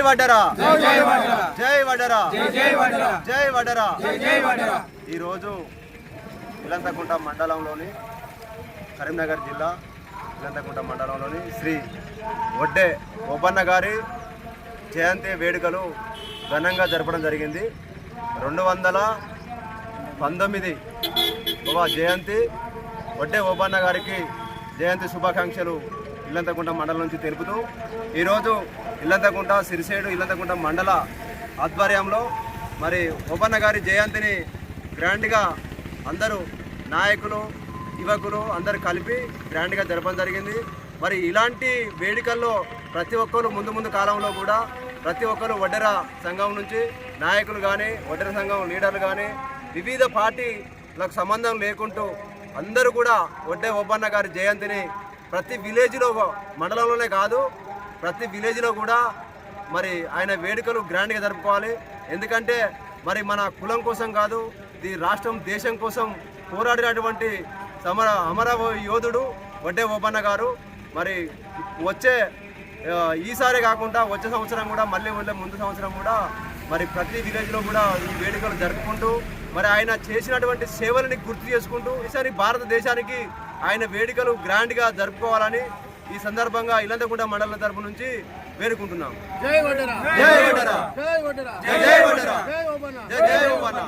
వడ్డెర జై వడ్డెర జై వడ్డెర ఈరోజు ఇల్లంతకుంట మండలంలోని కరీంనగర్ జిల్లా ఇల్లంతకుంట మండలంలోని శ్రీ వడ్డే ఓబన్న గారి జయంతి వేడుకలు ఘనంగా జరపడం జరిగింది. 219వ జయంతి వడ్డే ఓబన్న గారికి జయంతి శుభాకాంక్షలు ఇల్లంతకుంట మండలం నుంచి తెలుపుతూ ఈరోజు ఇల్లంతకుంట సిరిసేడు ఇల్లంతకుంట మండల ఆధ్వర్యంలో మరి ఓబన్న గారి జయంతిని గ్రాండ్గా అందరూ నాయకులు యువకులు అందరూ కలిపి గ్రాండ్గా జరపడం జరిగింది. మరి ఇలాంటి వేడుకల్లో ప్రతి ఒక్కరు ముందు కాలంలో కూడా ప్రతి ఒక్కరు వడ్డెర సంఘం నుంచి నాయకులు కానీ వడ్డెర సంఘం లీడర్లు కానీ వివిధ పార్టీలకు సంబంధం లేకుంటూ అందరూ కూడా వడ్డే ఓబన్న గారి జయంతిని ప్రతి విలేజ్లో మండలంలోనే కాదు ప్రతి విలేజ్లో కూడా మరి ఆయన వేడుకలు గ్రాండ్గా జరుపుకోవాలి. ఎందుకంటే మరి మన కులం కోసం కాదు ఈ రాష్ట్రం దేశం కోసం పోరాడినటువంటి అమర యోధుడు వడ్డే ఓబన్న గారు. మరి వచ్చే ఈసారి కాకుండా వచ్చే సంవత్సరం కూడా మళ్ళీ ముందు సంవత్సరం కూడా మరి ప్రతి విలేజ్లో కూడా ఈ వేడుకలు జరుపుకుంటూ మరి ఆయన చేసినటువంటి సేవలని గుర్తు చేసుకుంటూ ఈసారి భారతదేశానికి ఆయన వేడుకలు గ్రాండ్గా జరుపుకోవాలని ఈ సందర్భంగా ఇల్లంతకుంట మండలం తరపు నుంచి వేడుకుంటున్నాం. జై వడ్డెర జై వడ్డెర జై వడ్డెర జై ఓబన్న.